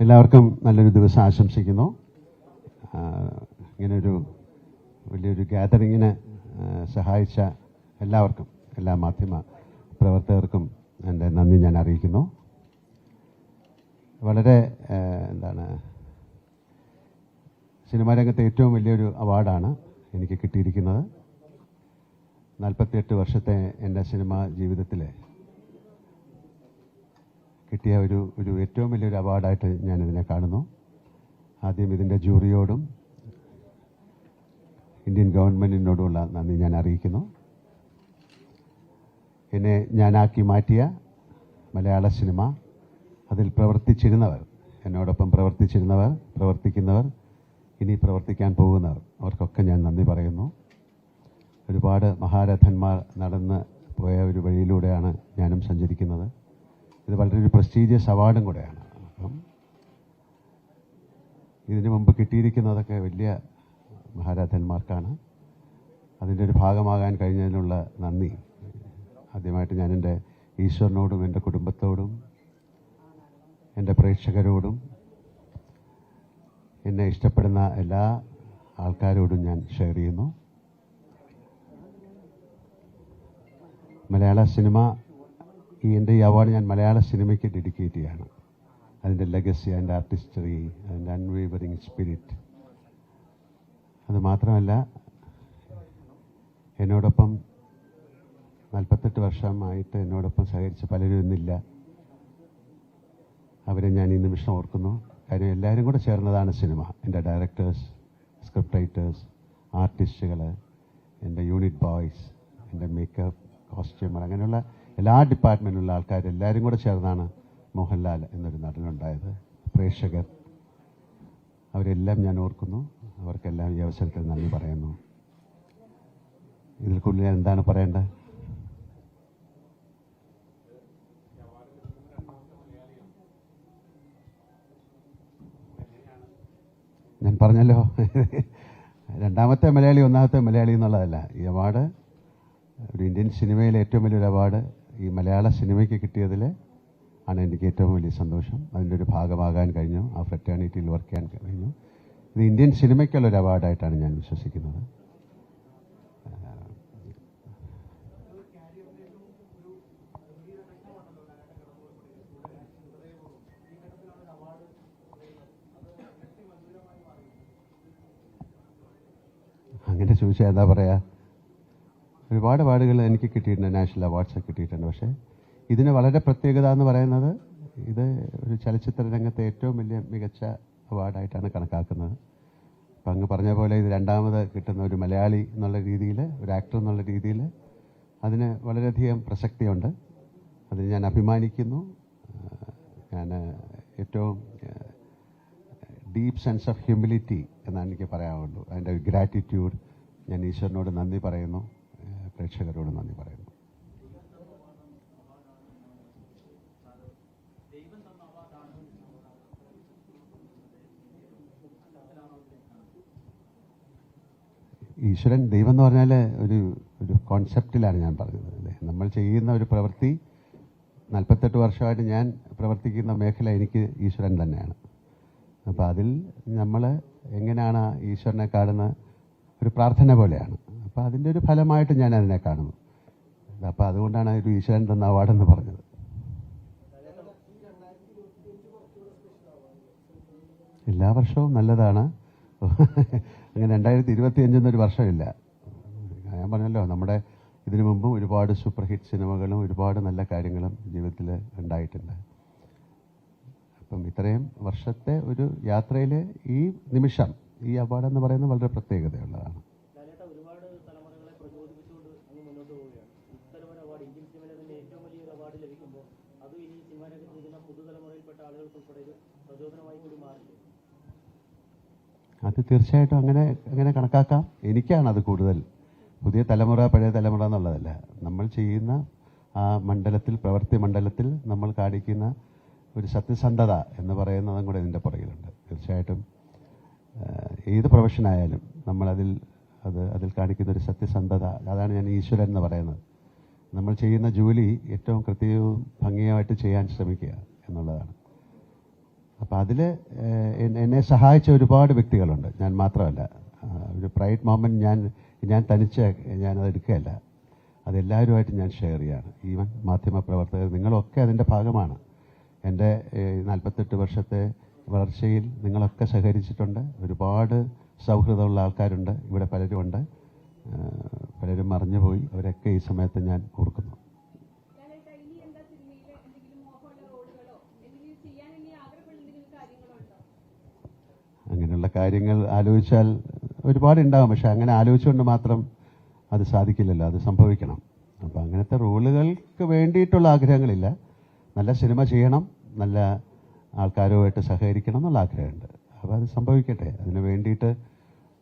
എല്ലാവർക്കും നല്ലൊരു ദിവസം ആശംസിക്കുന്നു. ഇങ്ങനൊരു വലിയൊരു ഗ്യാതറിങ്ങിന് സഹായിച്ച എല്ലാവർക്കും, എല്ലാ മാധ്യമ പ്രവർത്തകർക്കും എൻ്റെ നന്ദി ഞാൻ അറിയിക്കുന്നു. വളരെ സിനിമാ രംഗത്തെ ഏറ്റവും വലിയൊരു അവാർഡാണ് എനിക്ക് കിട്ടിയിരിക്കുന്നത്. 48 വർഷത്തെ എൻ്റെ സിനിമാ ജീവിതത്തിൽ കിട്ടിയ ഒരു ഏറ്റവും വലിയൊരു അവാർഡായിട്ട് ഞാനിതിനെ കാണുന്നു. ആദ്യം ഇതിൻ്റെ ജൂറിയോടും ഇന്ത്യൻ ഗവൺമെൻറ്റിനോടുമുള്ള നന്ദി ഞാൻ അറിയിക്കുന്നു. എന്നെ ഞാനാക്കി മാറ്റിയ മലയാള സിനിമ, അതിൽ പ്രവർത്തിച്ചിരുന്നവർ, എന്നോടൊപ്പം പ്രവർത്തിക്കുന്നവർ, ഇനി പ്രവർത്തിക്കാൻ പോകുന്നവർ, അവർക്കൊക്കെ ഞാൻ നന്ദി പറയുന്നു. ഒരുപാട് മഹാരഥന്മാർ നടന്ന് പോയ ഒരു വഴിയിലൂടെയാണ് ഞാനും സഞ്ചരിക്കുന്നത്. ഇത് വളരെ ഒരു പ്രസ്റ്റീജിയസ് അവാർഡും കൂടെയാണ്. അപ്പം ഇതിനു മുമ്പ് കിട്ടിയിരിക്കുന്നതൊക്കെ വലിയ മഹാരഥന്മാർക്കാണ്. അതിൻ്റെ ഒരു ഭാഗമാകാൻ കഴിഞ്ഞതിനുള്ള നന്ദി ആദ്യമായിട്ട് ഞാൻ എൻ്റെ ഈശ്വരനോടും എൻ്റെ കുടുംബത്തോടും എൻ്റെ പ്രേക്ഷകരോടും എന്നെ ഇഷ്ടപ്പെടുന്ന എല്ലാ ആൾക്കാരോടും ഞാൻ ഷെയർ ചെയ്യുന്നു. മലയാള സിനിമ, എൻ്റെ ഈ അവാർഡ് ഞാൻ മലയാള സിനിമയ്ക്ക് ഡെഡിക്കേറ്റ് ചെയ്യാണ്. അതിൻ്റെ ലെഗസി, അതിൻ്റെ ആർട്ടിസ്റ്ററി, അതിൻ്റെ അൺവേവറിങ് സ്പിരിറ്റ്. അത് മാത്രമല്ല, എന്നോടൊപ്പം 48 വർഷമായിട്ട് എന്നോടൊപ്പം സഹകരിച്ച പലരും ഇന്നില്ല. അവരെ ഞാൻ ഈ നിമിഷം ഓർക്കുന്നു. കാര്യം എല്ലാവരും കൂടെ ചേർന്നതാണ് സിനിമ. എൻ്റെ ഡയറക്ടേഴ്സ്, സ്ക്രിപ്റ്റ് റൈറ്റേഴ്സ്, ആർട്ടിസ്റ്റുകൾ, എൻ്റെ യൂണിറ്റ് ബോയ്സ്, എൻ്റെ മേക്കപ്പ്, കോസ്റ്റ്യൂമർ, അങ്ങനെയുള്ള എല്ലാ ഡിപ്പാർട്ട്മെൻറ്റിലുള്ള ആൾക്കാർ എല്ലാവരും കൂടെ ചേർന്നാണ് മോഹൻലാൽ എന്നൊരു നടനുണ്ടായത്. പ്രേക്ഷകർ, അവരെല്ലാം ഞാൻ ഓർക്കുന്നു. അവർക്കെല്ലാം ഈ അവസരത്തിൽ നന്ദി പറയുന്നു. ഇതിൽ കൂടുതൽ ഞാൻ എന്താണ് പറയേണ്ടത്? ഞാൻ പറഞ്ഞല്ലോ, രണ്ടാമത്തെ മലയാളി, ഒന്നാമത്തെ മലയാളി എന്നുള്ളതല്ല. ഈ അവാർഡ് ഒരു ഇന്ത്യൻ സിനിമയിലെ ഏറ്റവും വലിയൊരു അവാർഡ് ഈ മലയാള സിനിമയ്ക്ക് കിട്ടിയതിൽ ആണ് എനിക്ക് ഏറ്റവും വലിയ സന്തോഷം. അതിൻ്റെ ഒരു ഭാഗമാകാൻ കഴിഞ്ഞു, ആ ഫ്രറ്റേണിറ്റിയിൽ വർക്ക് ചെയ്യാൻ കഴിഞ്ഞു. ഇത് ഇന്ത്യൻ സിനിമയ്ക്കുള്ളൊരു അവാർഡായിട്ടാണ് ഞാൻ വിശ്വസിക്കുന്നത്. അങ്ങനെ ചോദിച്ചാൽ എന്താ പറയുക, ഒരുപാട് അവാർഡുകൾ എനിക്ക് കിട്ടിയിട്ടുണ്ട്, നാഷണൽ അവാർഡ്സ് കിട്ടിയിട്ടുണ്ട്. പക്ഷേ ഇതിന് വളരെ പ്രത്യേകത എന്ന് പറയുന്നത്, ഇത് ഒരു ചലച്ചിത്ര രംഗത്തെ ഏറ്റവും വലിയ മികച്ച അവാർഡായിട്ടാണ് കണക്കാക്കുന്നത്. അപ്പം അങ്ങ് പറഞ്ഞ പോലെ ഇത് രണ്ടാമത് കിട്ടുന്ന ഒരു മലയാളി എന്നുള്ള രീതിയിൽ, ഒരു ആക്ടർ എന്നുള്ള രീതിയിൽ അതിന് വളരെയധികം പ്രസക്തിയുണ്ട്. അതിൽ ഞാൻ അഭിമാനിക്കുന്നു. ഞാൻ ഏറ്റവും ഡീപ്പ് സെൻസ് ഓഫ് ഹ്യൂമിലിറ്റി എന്നാണ് എനിക്ക് പറയാനുള്ളൂ. അതിൻ്റെ ഗ്രാറ്റിറ്റ്യൂഡ്, ഞാൻ ഈശ്വരനോട് നന്ദി പറയുന്നു, പ്രേക്ഷകരോട് നന്ദി പറയുന്നു. ഈശ്വരൻ, ദൈവം എന്ന് പറഞ്ഞാൽ ഒരു കോൺസെപ്റ്റിലാണ് ഞാൻ പറഞ്ഞത് അല്ലേ. നമ്മൾ ചെയ്യുന്ന ഒരു പ്രവൃത്തി, 48 വർഷമായിട്ട് ഞാൻ പ്രവർത്തിക്കുന്ന മേഖല എനിക്ക് ഈശ്വരൻ തന്നെയാണ്. അപ്പോൾ അതിൽ നമ്മൾ എങ്ങനെയാണ് ഈശ്വരനെ കാണുന്ന ഒരു പ്രാർത്ഥന പോലെയാണ്. അപ്പോൾ അതിൻ്റെ ഒരു ഫലമായിട്ട് ഞാൻ അതിനെ കാണുന്നു. അപ്പോൾ അതുകൊണ്ടാണ് ഒരു ഈശ്വരൻ തന്ന അവാർഡെന്ന് പറഞ്ഞത്. എല്ലാ വർഷവും നല്ലതാണ്. അങ്ങനെ 2025 എന്നൊരു വർഷമില്ല. ഞാൻ പറഞ്ഞല്ലോ, നമ്മുടെ ഇതിനു മുമ്പും ഒരുപാട് സൂപ്പർ ഹിറ്റ് സിനിമകളും ഒരുപാട് നല്ല കാര്യങ്ങളും ജീവിതത്തിൽ ഉണ്ടായിട്ടുണ്ട്. അപ്പം ഇത്രയും വർഷത്തെ ഒരു യാത്രയിൽ ഈ നിമിഷം, ഈ അവാർഡെന്ന് പറയുന്നത് വളരെ പ്രത്യേകതയുള്ളതാണ്. അത് തീർച്ചയായിട്ടും അങ്ങനെ കണക്കാക്കാം. എനിക്കാണത് കൂടുതൽ. പുതിയ തലമുറ, പഴയ തലമുറ എന്നുള്ളതല്ല. നമ്മൾ ചെയ്യുന്ന ആ മണ്ഡലത്തിൽ, പ്രവൃത്തി മണ്ഡലത്തിൽ നമ്മൾ കാണിക്കുന്ന ഒരു സത്യസന്ധത എന്ന് പറയുന്നതും കൂടെ ഇതിൻ്റെ പുറകിലുണ്ട്. തീർച്ചയായിട്ടും ഏത് പ്രൊഫഷനായാലും അതിൽ കാണിക്കുന്ന ഒരു സത്യസന്ധത, അതാണ് ഞാൻ ഈശ്വരൻ എന്ന് പറയുന്നത്. നമ്മൾ ചെയ്യുന്ന ജോലി ഏറ്റവും കൃത്യവും ഭംഗിയായിട്ട് ചെയ്യാൻ ശ്രമിക്കുക എന്നുള്ളതാണ്. അപ്പോൾ അതിൽ എന്നെ സഹായിച്ച ഒരുപാട് വ്യക്തികളുണ്ട്, ഞാൻ മാത്രമല്ല. ഒരു പ്രൈഡ് മൊമെൻറ്റ് ഞാൻ തനിച്ച് ഞാനത് എടുക്കുകയല്ല, അതെല്ലാവരുമായിട്ട് ഞാൻ ഷെയർ ചെയ്യാണ്. ഈവൻ മാധ്യമപ്രവർത്തകർ നിങ്ങളൊക്കെ അതിൻ്റെ ഭാഗമാണ്. എൻ്റെ 48 വർഷത്തെ വളർച്ചയിൽ നിങ്ങളൊക്കെ സഹകരിച്ചിട്ടുണ്ട്. ഒരുപാട് സൗഹൃദമുള്ള ആൾക്കാരുണ്ട് ഇവിടെ, പലരുമുണ്ട്. പലരും മറഞ്ഞുപോയി, അവരൊക്കെ ഈ സമയത്ത് ഞാൻ ഓർക്കുന്നു. അങ്ങനെയുള്ള കാര്യങ്ങൾ ആലോചിച്ചാൽ ഒരുപാടുണ്ടാകും, പക്ഷെ അങ്ങനെ ആലോചിച്ചുകൊണ്ട് മാത്രം അത് സാധിക്കില്ലല്ലോ, അത് സംഭവിക്കണം. അപ്പോൾ അങ്ങനത്തെ റോളുകൾക്ക് വേണ്ടിയിട്ടുള്ള ആഗ്രഹങ്ങളില്ല. നല്ല സിനിമ ചെയ്യണം, നല്ല ആൾക്കാരുമായിട്ട് സഹകരിക്കണം എന്നുള്ള ആഗ്രഹമുണ്ട്. അപ്പോൾ അത് സംഭവിക്കട്ടെ. അതിന് വേണ്ടിയിട്ട്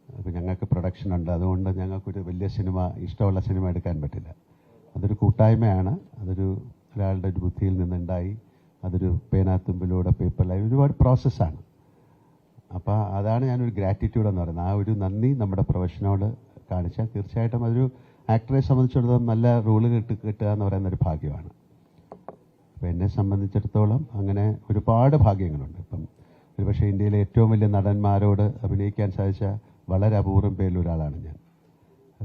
ഇപ്പോൾ ഞങ്ങൾക്ക് പ്രൊഡക്ഷനുണ്ട്, അതുകൊണ്ട് ഞങ്ങൾക്കൊരു വലിയ സിനിമ, ഇഷ്ടമുള്ള സിനിമ എടുക്കാൻ പറ്റില്ല. അതൊരു കൂട്ടായ്മയാണ്, ഒരാളുടെ ഒരു ബുദ്ധിയിൽ നിന്നുണ്ടായി, അതൊരു പേനാത്തുമ്പിലൂടെ പേപ്പറിലായി ഒരുപാട് പ്രോസസ്സാണ്. അപ്പോൾ അതാണ് ഞാനൊരു ഗ്രാറ്റിറ്റ്യൂഡ് എന്ന് പറയുന്നത്. ആ ഒരു നന്ദി നമ്മുടെ പ്രൊഫഷനോട് കാണിച്ചാൽ തീർച്ചയായിട്ടും അതൊരു ആക്ടറെ സംബന്ധിച്ചിടത്തോളം നല്ല റോള് കിട്ടുക എന്ന് പറയുന്നൊരു ഭാഗ്യമാണ്. അപ്പോൾ എന്നെ സംബന്ധിച്ചിടത്തോളം അങ്ങനെ ഒരുപാട് ഭാഗ്യങ്ങളുണ്ട്. ഇപ്പം ഒരുപക്ഷെ ഇന്ത്യയിലെ ഏറ്റവും വലിയ നടന്മാരോട് അഭിനയിക്കാൻ സാധിച്ച വളരെ അപൂർവം പേരിൽ ഒരാളാണ് ഞാൻ.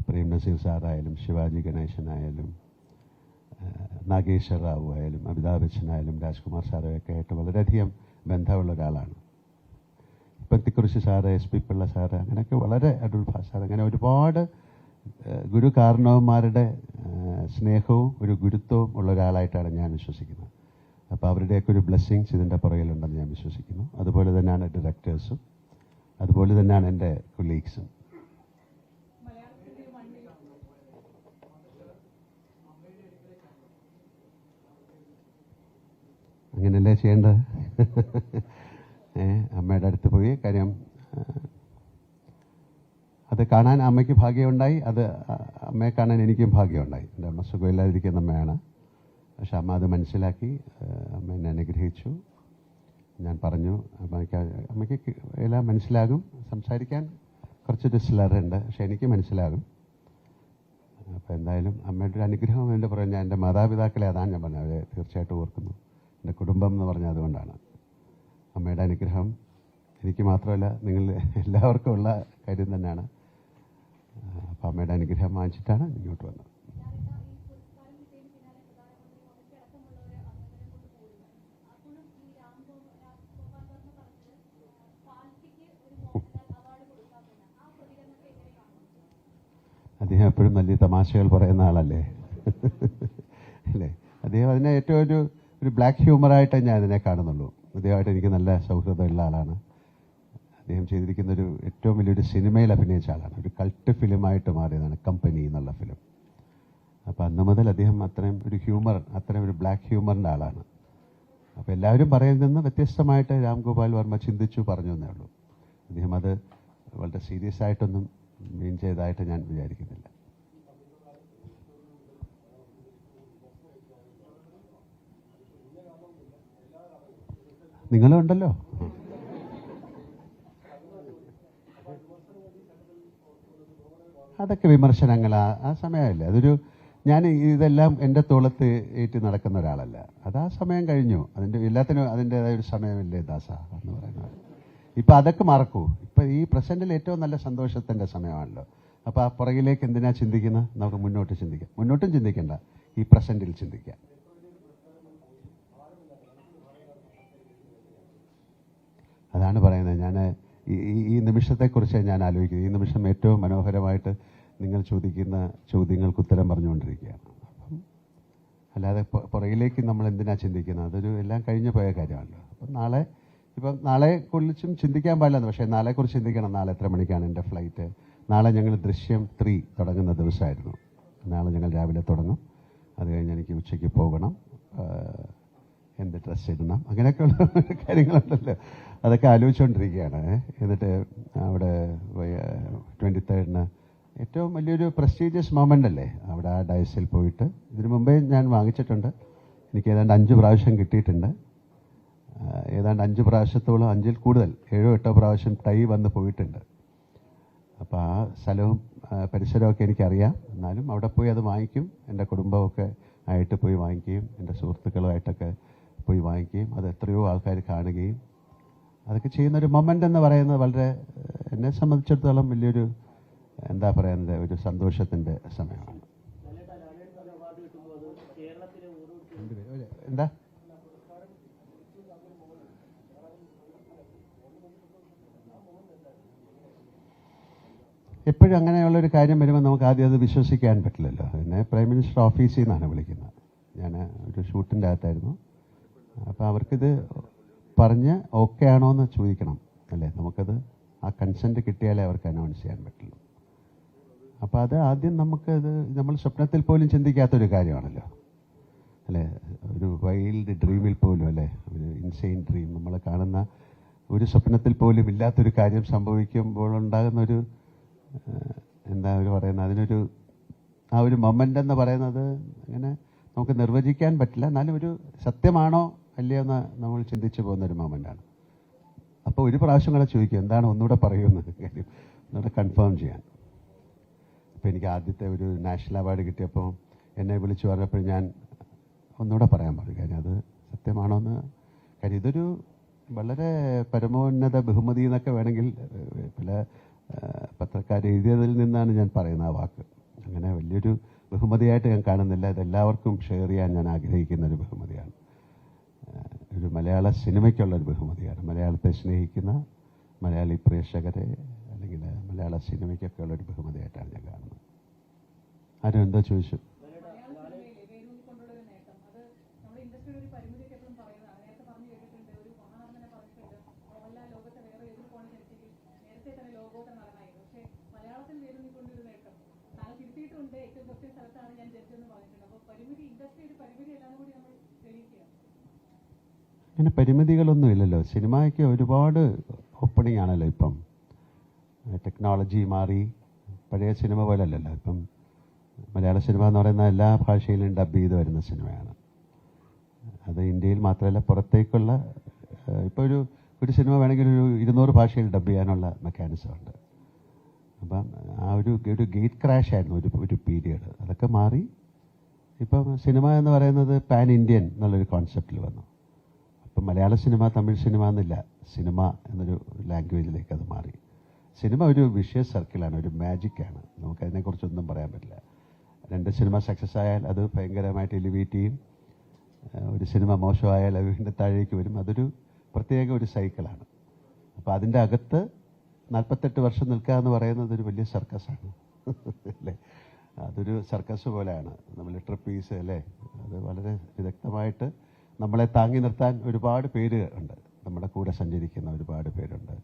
പ്രേം നസീർ സാറായാലും, ശിവാജി ഗണേശനായാലും, നാഗേശ്വർ റാവു ആയാലും, അമിതാഭ് ബച്ചനായാലും, രാജ്കുമാർ സാറൊക്കെ ആയിട്ട് വളരെയധികം ബന്ധമുള്ള ഒരാളാണ്. പത്തിക്കുറിശി സാറ്, SP പിള്ള സാറ്, അങ്ങനെയൊക്കെ വളരെ അടൂർ ഭാഷ സാർ, അങ്ങനെ ഒരുപാട് ഗുരു കാരണവന്മാരുടെ സ്നേഹവും ഒരു ഗുരുത്വവും ഉള്ള ഒരാളായിട്ടാണ് ഞാൻ വിശ്വസിക്കുന്നത്. അപ്പോൾ അവരുടെയൊക്കെ ഒരു ബ്ലെസ്സിങ്സ് ഇതിൻ്റെ പുറകിലുണ്ടെന്ന് ഞാൻ വിശ്വസിക്കുന്നു. അതുപോലെ തന്നെയാണ് ഡയറക്ടേഴ്സും, അതുപോലെ തന്നെയാണ് എൻ്റെ കൊളീഗ്സും. അങ്ങനെയല്ലേ ചെയ്യേണ്ടത്? അമ്മയുടെ അടുത്ത് പോയി കാര്യം അത് കാണാൻ അമ്മയ്ക്ക് ഭാഗ്യമുണ്ടായി, അത് അമ്മയെ കാണാൻ എനിക്കും ഭാഗ്യമുണ്ടായി. എൻ്റെ അമ്മ സുഖമില്ലാതിരിക്കുന്ന അമ്മയാണ്, പക്ഷെ അമ്മ അത് മനസ്സിലാക്കി അമ്മ എന്നെ അനുഗ്രഹിച്ചു. ഞാൻ പറഞ്ഞു അമ്മയ്ക്ക് എല്ലാം മനസ്സിലാകും, സംസാരിക്കാൻ കുറച്ചൊരു സ്ലറുണ്ട്, പക്ഷെ എനിക്ക് മനസ്സിലാകും. അപ്പോൾ എന്തായാലും അമ്മയുടെ ഒരു അനുഗ്രഹം എൻ്റെ പുറകെ ഞാൻ എൻ്റെ മാതാപിതാക്കളെ അതാണ് ഞാൻ പറഞ്ഞത്, അവരെ തീർച്ചയായിട്ടും ഓർക്കുന്നു. എൻ്റെ കുടുംബം എന്ന് പറഞ്ഞാൽ അതുകൊണ്ടാണ്. അമ്മയുടെ അനുഗ്രഹം എനിക്ക് മാത്രമല്ല നിങ്ങൾ എല്ലാവർക്കും ഉള്ള കാര്യം തന്നെയാണ്. അപ്പം അമ്മയുടെ അനുഗ്രഹം വാങ്ങിച്ചിട്ടാണ് ഇങ്ങോട്ട് വന്നത്. അദ്ദേഹം എപ്പോഴും വലിയ തമാശകൾ പറയുന്ന ആളല്ലേ അല്ലേ? അദ്ദേഹം അതിനെ ഏറ്റവും ഒരു ബ്ലാക്ക് ഹ്യൂമറായിട്ട് ഞാൻ അതിനെ കാണുന്നുള്ളൂ. അദ്ദേഹമായിട്ട് എനിക്ക് നല്ല സൗഹൃദമുള്ള ആളാണ്. അദ്ദേഹം ചെയ്തിരിക്കുന്നൊരു ഏറ്റവും വലിയൊരു സിനിമയിൽ അഭിനയിച്ച ആളാണ്. ഒരു കൾട്ട് ഫിലിമായിട്ട് മാറിയതാണ് കമ്പനി എന്നുള്ള ഫിലിം. അപ്പോൾ അന്ന് മുതൽ അദ്ദേഹം അത്രയും ഒരു അത്രയും ഒരു ബ്ലാക്ക് ഹ്യൂമറിൻ്റെ ആളാണ്. അപ്പോൾ എല്ലാവരും പറയുന്നതെന്ന് വ്യത്യസ്തമായിട്ട് രാം ഗോപാൽ വർമ്മ ചിന്തിച്ചു പറഞ്ഞു എന്നേ ഉള്ളൂ. അദ്ദേഹം അത് വളരെ സീരിയസ് ആയിട്ടൊന്നും മീൻ ചെയ്തതായിട്ട് ഞാൻ വിചാരിക്കുന്നില്ല. നിങ്ങളും ഉണ്ടല്ലോ. അതൊക്കെ വിമർശനങ്ങൾ ആ സമയമല്ലേ, ഞാൻ ഇതെല്ലാം എൻ്റെ തോളത്ത് ഏറ്റി നടക്കുന്ന ഒരാളല്ല. അത് ആ സമയം കഴിഞ്ഞു. എല്ലാത്തിനും അതിൻ്റെതായ ഒരു സമയമില്ലേ ദാസ എന്ന് പറയുന്നത്. ഇപ്പം അതൊക്കെ മറക്കൂ. ഇപ്പം ഈ പ്രസൻറ്റിൽ ഏറ്റവും നല്ല സന്തോഷത്തിൻ്റെ സമയമാണല്ലോ. അപ്പോൾ ആ പുറകിലേക്ക് എന്തിനാ ചിന്തിക്കുന്നത്? നമുക്ക് മുന്നോട്ട് ചിന്തിക്കാം. മുന്നോട്ടും ചിന്തിക്കേണ്ട, ഈ പ്രസൻറ്റിൽ ചിന്തിക്കാം. അതാണ് പറയുന്നത്. ഞാൻ ഈ നിമിഷത്തെക്കുറിച്ച് ഞാൻ ആലോചിക്കുന്നത്. ഈ നിമിഷം ഏറ്റവും മനോഹരമായിട്ട് നിങ്ങൾ ചോദിക്കുന്ന ചോദ്യങ്ങൾക്ക് ഉത്തരം പറഞ്ഞുകൊണ്ടിരിക്കുകയാണ്. അപ്പം അല്ലാതെ പുറകിലേക്ക് നമ്മൾ എന്തിനാ ചിന്തിക്കുന്നത്? അതൊരു എല്ലാം കഴിഞ്ഞു പോയ കാര്യമാണല്ലോ. അപ്പം നാളെക്കുറിച്ചും ചിന്തിക്കാൻ പാടില്ലെന്ന്, പക്ഷേ നാളെക്കുറിച്ച് ചിന്തിക്കണം. നാളെ എത്ര മണിക്കാണ് എൻ്റെ ഫ്ലൈറ്റ്? നാളെ ഞങ്ങൾ ദൃശ്യം 3 തുടങ്ങുന്ന ദിവസമായിരുന്നു. നാളെ ഞങ്ങൾ രാവിലെ തുടങ്ങും. അത് കഴിഞ്ഞ് എനിക്ക് ഉച്ചയ്ക്ക് പോകണം, എന്ത് ഡ്രസ്സ് ഇടണം, അങ്ങനെയൊക്കെയുള്ള കാര്യങ്ങളുണ്ടല്ലോ. അതൊക്കെ ആലോചിച്ചുകൊണ്ടിരിക്കുകയാണ്. എന്നിട്ട് അവിടെ 23rd ഏറ്റവും വലിയൊരു പ്രസ്റ്റീജിയസ് മൊമെൻ്റ് അല്ലേ, അവിടെ ആ ഡയസിൽ പോയിട്ട്. ഇതിനു മുമ്പേ ഞാൻ വാങ്ങിച്ചിട്ടുണ്ട്. എനിക്ക് ഏതാണ്ട് 5 പ്രാവശ്യം കിട്ടിയിട്ടുണ്ട്. ഏതാണ്ട് 5 പ്രാവശ്യത്തോളം, 5-ൽ കൂടുതൽ, 7-8 പ്രാവശ്യം ടൈ വന്ന് പോയിട്ടുണ്ട്. അപ്പോൾ ആ സ്ഥലവും പരിസരമൊക്കെ എനിക്കറിയാം. എന്നാലും അവിടെ പോയി അത് വാങ്ങിക്കും. എൻ്റെ കുടുംബമൊക്കെ ആയിട്ട് പോയി വാങ്ങിക്കുകയും എൻ്റെ സുഹൃത്തുക്കളുമായിട്ടൊക്കെ പോയി വാങ്ങിക്കുകയും അത് എത്രയോ ആൾക്കാർ കാണുകയും അതൊക്കെ ചെയ്യുന്നൊരു മൊമെൻ്റ് എന്ന് പറയുന്നത് വളരെ എന്നെ സംബന്ധിച്ചിടത്തോളം വലിയൊരു എന്താ പറയുന്നത് ഒരു സന്തോഷത്തിൻ്റെ സമയമാണ്. എന്താ എപ്പോഴും അങ്ങനെയുള്ളൊരു കാര്യം വരുമ്പോൾ നമുക്ക് ആദ്യം അത് വിശ്വസിക്കാൻ പറ്റില്ലല്ലോ. എന്നെ പ്രൈം മിനിസ്റ്റർ ഓഫീസിൽ നിന്നാണ് വിളിക്കുന്നത്. ഞാൻ ഒരു ഷൂട്ടിൻ്റെ അകത്തായിരുന്നു. അപ്പോൾ അവർക്കിത് പറഞ്ഞ് ഓക്കെ ആണോ എന്ന് ചോദിക്കണം അല്ലേ. നമുക്കത് ആ കൺസെൻറ്റ് കിട്ടിയാലേ അവർക്ക് അനൗൺസ് ചെയ്യാൻ പറ്റുള്ളൂ. അപ്പോൾ അത് ആദ്യം നമുക്കത് നമ്മൾ സ്വപ്നത്തിൽ പോലും ചിന്തിക്കാത്തൊരു കാര്യമാണല്ലോ അല്ലേ. ഒരു വൈൽഡ് ഡ്രീമിൽ പോലും അല്ലേ, ഒരു ഇൻസെയിൻ ഡ്രീം, നമ്മൾ കാണുന്ന ഒരു സ്വപ്നത്തിൽ പോലും ഇല്ലാത്തൊരു കാര്യം സംഭവിക്കുമ്പോഴുണ്ടാകുന്നൊരു എന്താ അവർ പറയുന്നത്, അതിനൊരു ആ ഒരു മൊമെൻ്റ് എന്ന് പറയുന്നത് അങ്ങനെ നമുക്ക് നിർവചിക്കാൻ പറ്റില്ല. എന്നാലും ഒരു സത്യമാണോ അല്ലയോ എന്ന് നമ്മൾ ചിന്തിച്ചു പോകുന്നൊരു മൊമെൻ്റാണ്. അപ്പോൾ ഒരു പ്രാവശ്യം കൂടെ ചോദിക്കും എന്താണ് ഒന്നുകൂടെ പറയുമെന്ന് കാര്യം ഒന്നുകൂടെ കൺഫേം ചെയ്യാൻ. അപ്പോൾ എനിക്ക് ആദ്യത്തെ ഒരു നാഷണൽ അവാർഡ് കിട്ടിയപ്പോൾ എന്നെ വിളിച്ചു പറഞ്ഞപ്പോൾ ഞാൻ ഒന്നുകൂടെ പറയാൻ പറഞ്ഞു. കാര്യം അത് സത്യമാണോ എന്ന്. കാര്യം ഇതൊരു വളരെ പരമോന്നത ബഹുമതി എന്നൊക്കെ വേണമെങ്കിൽ പല പത്രക്കാർ എഴുതിയതിൽ നിന്നാണ് ഞാൻ പറയുന്ന ആ വാക്ക്. അങ്ങനെ വലിയൊരു ബഹുമതിയായിട്ട് ഞാൻ കാണുന്നില്ല. ഇതെല്ലാവർക്കും ഷെയർ ചെയ്യാൻ ഞാൻ ആഗ്രഹിക്കുന്ന ഒരു ബഹുമതിയാണ്. ഒരു മലയാള സിനിമയ്ക്കുള്ളൊരു ബഹുമതിയാണ്. മലയാളത്തെ സ്നേഹിക്കുന്ന മലയാളി പ്രേക്ഷകരെ അല്ലെങ്കിൽ മലയാള സിനിമയ്ക്കൊക്കെ ഉള്ളൊരു ബഹുമതിയായിട്ടാണ് ഞാൻ കാണുന്നത്. ആരും എന്താ ചോദിച്ചു? അങ്ങനെ പരിമിതികളൊന്നും ഇല്ലല്ലോ. സിനിമയ്ക്ക് ഒരുപാട് ഓപ്പണിംഗ് ആണല്ലോ. ഇപ്പം ടെക്നോളജി മാറി, പഴയ സിനിമ പോലെ അല്ലല്ലോ. ഇപ്പം മലയാള സിനിമ എന്ന് പറയുന്ന എല്ലാ ഭാഷയിലും ഡബ് ചെയ്ത് വരുന്ന സിനിമയാണ്. അത് ഇന്ത്യയിൽ മാത്രമല്ല പുറത്തേക്കുള്ള ഇപ്പോൾ ഒരു സിനിമ വേണമെങ്കിൽ ഒരു 200 ഭാഷയിൽ ഡബ് ചെയ്യാനുള്ള മെക്കാനിസം ഉണ്ട്. അപ്പം ആ ഒരു ഗേറ്റ് ക്രാഷ് ആയിരുന്നു ഒരു പീരിയഡ്. അതൊക്കെ മാറി ഇപ്പം സിനിമ എന്ന് പറയുന്നത് പാൻ ഇന്ത്യൻ എന്നുള്ളൊരു കോൺസെപ്റ്റിൽ വന്നു. അപ്പം മലയാള സിനിമ തമിഴ് സിനിമ എന്നില്ല, സിനിമ എന്നൊരു ലാംഗ്വേജിലേക്ക് അത് മാറി. സിനിമ ഒരു വിഷ്വൽ സർക്കിളാണ്, ഒരു മാജിക്കാണ്. നമുക്കതിനെക്കുറിച്ചൊന്നും പറയാൻ പറ്റില്ല. 2 സിനിമ സക്സസ് ആയാൽ അത് ഭയങ്കരമായിട്ട് എലിവേറ്റ് ചെയ്യും. ഒരു സിനിമ മോശമായാൽ അത് വീണ്ടും താഴേക്ക് വരും. അതൊരു പ്രത്യേക ഒരു സൈക്കിളാണ്. അപ്പോൾ അതിൻ്റെ അകത്ത് 48 വർഷം നിൽക്കുക എന്ന് പറയുന്നത് ഒരു വലിയ സർക്കസാണ് അല്ലേ. അതൊരു സർക്കസ് പോലെയാണ്. നമ്മൾ ട്രിപ്പീസ് അല്ലേ, അത് വളരെ വിദഗ്ധമായിട്ട് നമ്മളെ താങ്ങി നിർത്താൻ ഒരുപാട് പേര് ഉണ്ട്, നമ്മുടെ കൂടെ സഞ്ചരിക്കുന്ന ഒരുപാട് പേരുണ്ട്.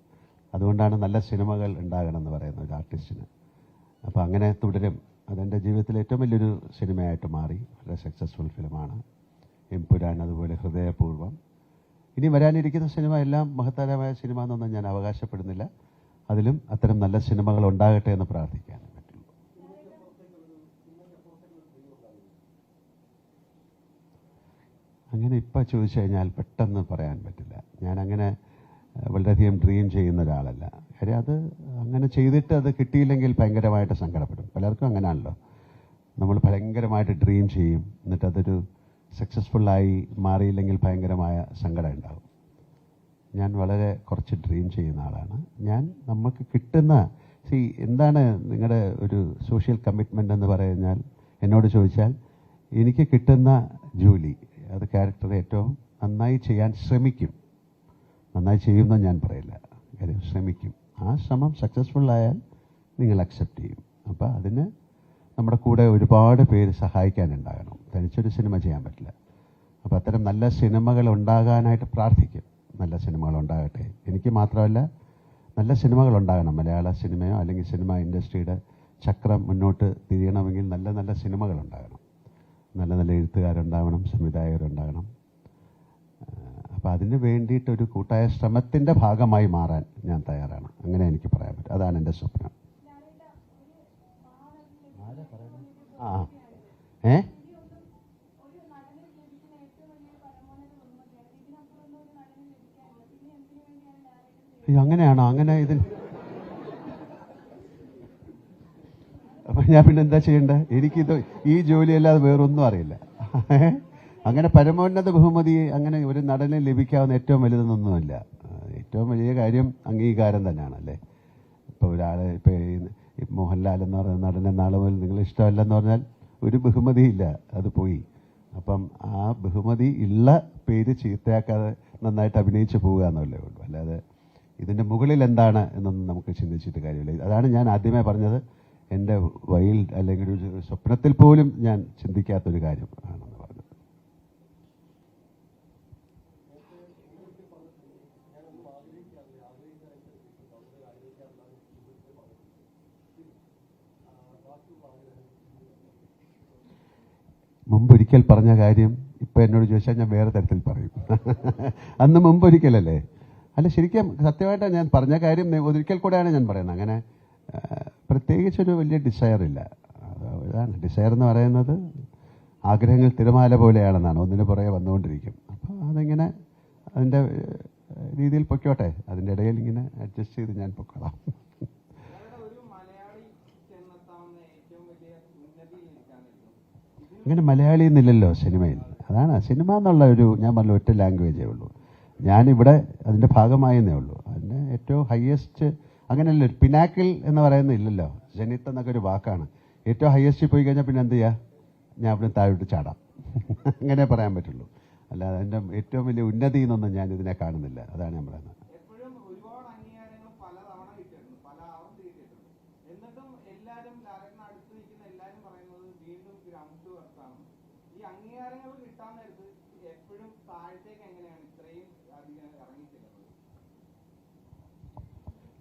അതുകൊണ്ടാണ് നല്ല സിനിമകൾ ഉണ്ടാകണം എന്ന് പറയുന്ന ഒരു ആർട്ടിസ്റ്റിന്. അപ്പോൾ അങ്ങനെ തുടരും. അതെൻ്റെ ജീവിതത്തിലെ ഏറ്റവും വലിയൊരു സിനിമയായിട്ട് മാറി. വളരെ സക്സസ്ഫുൾ ഫിലിമാണ് എമ്പുരാൻ, അതുപോലെ ഹൃദയപൂർവ്വം. ഇനി വരാനിരിക്കുന്ന സിനിമ എല്ലാം മഹത്തരമായ സിനിമ എന്നൊന്നും ഞാൻ അവകാശപ്പെടുന്നില്ല. അതിലും അത്തരം നല്ല സിനിമകൾ ഉണ്ടാകട്ടെ എന്ന് പ്രാർത്ഥിക്കാൻ പറ്റുള്ളൂ. അങ്ങനെ ഇപ്പം ചോദിച്ചു കഴിഞ്ഞാൽ പെട്ടെന്ന് പറയാൻ പറ്റില്ല. ഞാനങ്ങനെ വളരെയധികം ഡ്രീം ചെയ്യുന്ന ഒരാളല്ല. കാര്യം അത് അങ്ങനെ ചെയ്തിട്ട് അത് കിട്ടിയില്ലെങ്കിൽ ഭയങ്കരമായിട്ട് സങ്കടപ്പെടും. പലർക്കും അങ്ങനെയാണല്ലോ. നമ്മൾ ഭയങ്കരമായിട്ട് ഡ്രീം ചെയ്യും, എന്നിട്ട് അതൊരു സക്സസ്ഫുള്ളായി മാറിയില്ലെങ്കിൽ ഭയങ്കരമായ സങ്കടം ഉണ്ടാകും. ഞാൻ വളരെ കുറച്ച് ഡ്രീം ചെയ്യുന്ന ആളാണ്. നമുക്ക് കിട്ടുന്ന എന്താണ് നിങ്ങളുടെ ഒരു സോഷ്യൽ കമ്മിറ്റ്മെൻ്റ് എന്ന് പറഞ്ഞാൽ എന്നോട് ചോദിച്ചാൽ എനിക്ക് കിട്ടുന്ന ജോലി അത് ക്യാരക്ടർ ഏറ്റവും നന്നായി ചെയ്യാൻ ശ്രമിക്കും. നന്നായി ചെയ്യുമെന്ന് ഞാൻ പറയില്ല, കാര്യം ശ്രമിക്കും. ആ ശ്രമം സക്സസ്ഫുള്ളായാൽ നിങ്ങൾ അക്സെപ്റ്റ് ചെയ്യും. അപ്പോൾ അതിന് നമ്മുടെ കൂടെ ഒരുപാട് പേര് സഹായിക്കാനുണ്ടാകണം. തനിച്ചൊരു സിനിമ ചെയ്യാൻ പറ്റില്ല. അപ്പോൾ അത്തരം നല്ല സിനിമകൾ ഉണ്ടാകാനായിട്ട് പ്രാർത്ഥിക്കും. നല്ല സിനിമകൾ ഉണ്ടാകട്ടെ. എനിക്ക് മാത്രമല്ല, നല്ല സിനിമകൾ ഉണ്ടാകണം. മലയാള സിനിമയോ അല്ലെങ്കിൽ സിനിമ ഇൻഡസ്ട്രിയുടെ ചക്രം മുന്നോട്ട് തിരിയണമെങ്കിൽ നല്ല നല്ല സിനിമകൾ ഉണ്ടാകണം. നല്ല നല്ല എഴുത്തുകാരുണ്ടാവണം, സംവിധായകരുണ്ടാകണം. അപ്പോൾ അതിന് വേണ്ടിയിട്ടൊരു കൂട്ടായ ശ്രമത്തിൻ്റെ ഭാഗമായി മാറാൻ ഞാൻ തയ്യാറാണ്. അങ്ങനെ എനിക്ക് പറയാൻ പറ്റും. അതാണ് എൻ്റെ സ്വപ്നം. അങ്ങനെയാണോ? അങ്ങനെ അപ്പം ഞാൻ പിന്നെ എന്താ ചെയ്യേണ്ടത്? എനിക്കിത് ഈ ജോലിയല്ലാതെ വേറൊന്നും അറിയില്ല. അങ്ങനെ പരമോന്നത ബഹുമതി അങ്ങനെ ഒരു നടന് ലഭിക്കാവുന്ന ഏറ്റവും വലുതെന്നൊന്നുമില്ല. ഏറ്റവും ഏറ്റവും വലിയ കാര്യം അംഗീകാരം തന്നെയാണല്ലേ. ഇപ്പോൾ ഒരാൾ ഇപ്പോൾ മോഹൻലാൽ എന്ന് പറയുന്ന നടനെ നാളെ മുതൽ നിങ്ങൾ ഇഷ്ടമല്ലെന്ന് പറഞ്ഞാൽ ഒരു ബഹുമതിയില്ല, അത് പോയി. അപ്പം ആ ബഹുമതി ഉള്ള പേര് ചീത്തയാക്കാതെ നന്നായിട്ട് അഭിനയിച്ച് പോവുക എന്നല്ലേ ഉള്ളൂ. അല്ലാതെ ഇതിൻ്റെ മുകളിൽ എന്താണ് എന്നൊന്നും നമുക്ക് ചിന്തിച്ചിട്ട് കാര്യമില്ല. അതാണ് ഞാൻ ആദ്യമേ പറഞ്ഞത്, എൻ്റെ വൈൽഡ് അല്ലെങ്കിൽ ഒരു സ്വപ്നത്തിൽ പോലും ഞാൻ ചിന്തിക്കാത്തൊരു കാര്യം ആണെന്ന് പറഞ്ഞത്. മുമ്പൊരിക്കൽ പറഞ്ഞ കാര്യം ഇപ്പം എന്നോട് ചോദിച്ചാൽ ഞാൻ വേറെ തരത്തിൽ പറയും. അന്ന് മുമ്പൊരിക്കലല്ലേ? അല്ല, ശരിക്കും സത്യമായിട്ടാണ് ഞാൻ പറഞ്ഞ കാര്യം ഒരിക്കൽ കൂടെയാണ് ഞാൻ പറയുന്നത്. അങ്ങനെ പ്രത്യേകിച്ചൊരു വലിയ ഡിസയർ ഇല്ല. അതാണ് ഡിസയർ എന്ന് പറയുന്നത്. ആഗ്രഹങ്ങൾ തിരമാല പോലെയാണെന്നാണ്, ഒന്നിനു പുറകെ വന്നുകൊണ്ടിരിക്കും. അപ്പോൾ അതിങ്ങനെ അതിൻ്റെ രീതിയിൽ പൊയ്ക്കോട്ടെ, അതിൻ്റെ ഇടയിൽ ഇങ്ങനെ അഡ്ജസ്റ്റ് ചെയ്ത് ഞാൻ പൊക്കോളാം. ഇങ്ങനെ മലയാളി എന്നില്ലല്ലോ സിനിമയിൽ. അതാണ് സിനിമ എന്നുള്ള ഒരു, ഞാൻ പറഞ്ഞ ഒറ്റ ലാംഗ്വേജേ ഉള്ളൂ. ഞാനിവിടെ അതിൻ്റെ ഭാഗമായെന്നേ ഉള്ളൂ. അതിൻ്റെ ഏറ്റവും ഹയസ്റ്റ് അങ്ങനെയല്ല, ഒരു പിനാക്കിൾ എന്ന് പറയുന്നത് ഇല്ലല്ലോ. ജനിത്ത് എന്നൊക്കെ ഒരു വാക്കാണ്. ഏറ്റവും ഹയസ്റ്റിൽ പോയി കഴിഞ്ഞാൽ പിന്നെ എന്ത് ചെയ്യുക, ഞാൻ അവിടെ താഴോട്ട് ചാടാം, അങ്ങനെ പറയാൻ പറ്റുള്ളൂ. അല്ലാതെ അതിൻ്റെ ഏറ്റവും വലിയ ഉന്നതി എന്നൊന്നും ഞാൻ ഇതിനെ കാണുന്നില്ല. അതാണ് ഞാൻ പറയുന്നത്.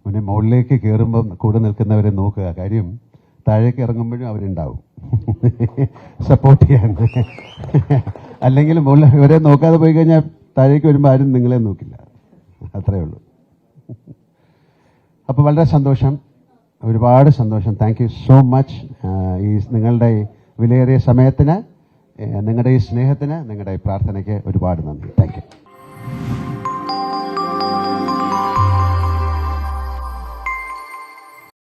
പിന്നെ മുകളിലേക്ക് കയറുമ്പം കൂടെ നിൽക്കുന്നവരെ നോക്കുക. കാര്യം താഴേക്ക് ഇറങ്ങുമ്പോഴും അവരുണ്ടാവും സപ്പോർട്ട് ചെയ്യാൻ. അല്ലെങ്കിൽ മുകളിൽ ഇവരെ നോക്കാതെ പോയി കഴിഞ്ഞാൽ താഴേക്ക് വരുമ്പോൾ ആരും നിങ്ങളെ നോക്കില്ല. അത്രയേ ഉള്ളൂ. അപ്പോൾ വളരെ സന്തോഷം, ഒരുപാട് സന്തോഷം. Thank you so much. ഈ നിങ്ങളുടെ വിലയേറിയ സമയത്തിന്, നിങ്ങളുടെ ഈ സ്നേഹത്തിന്, നിങ്ങളുടെ ഈ പ്രാർത്ഥനയ്ക്ക് ഒരുപാട് നന്ദി. Thank you.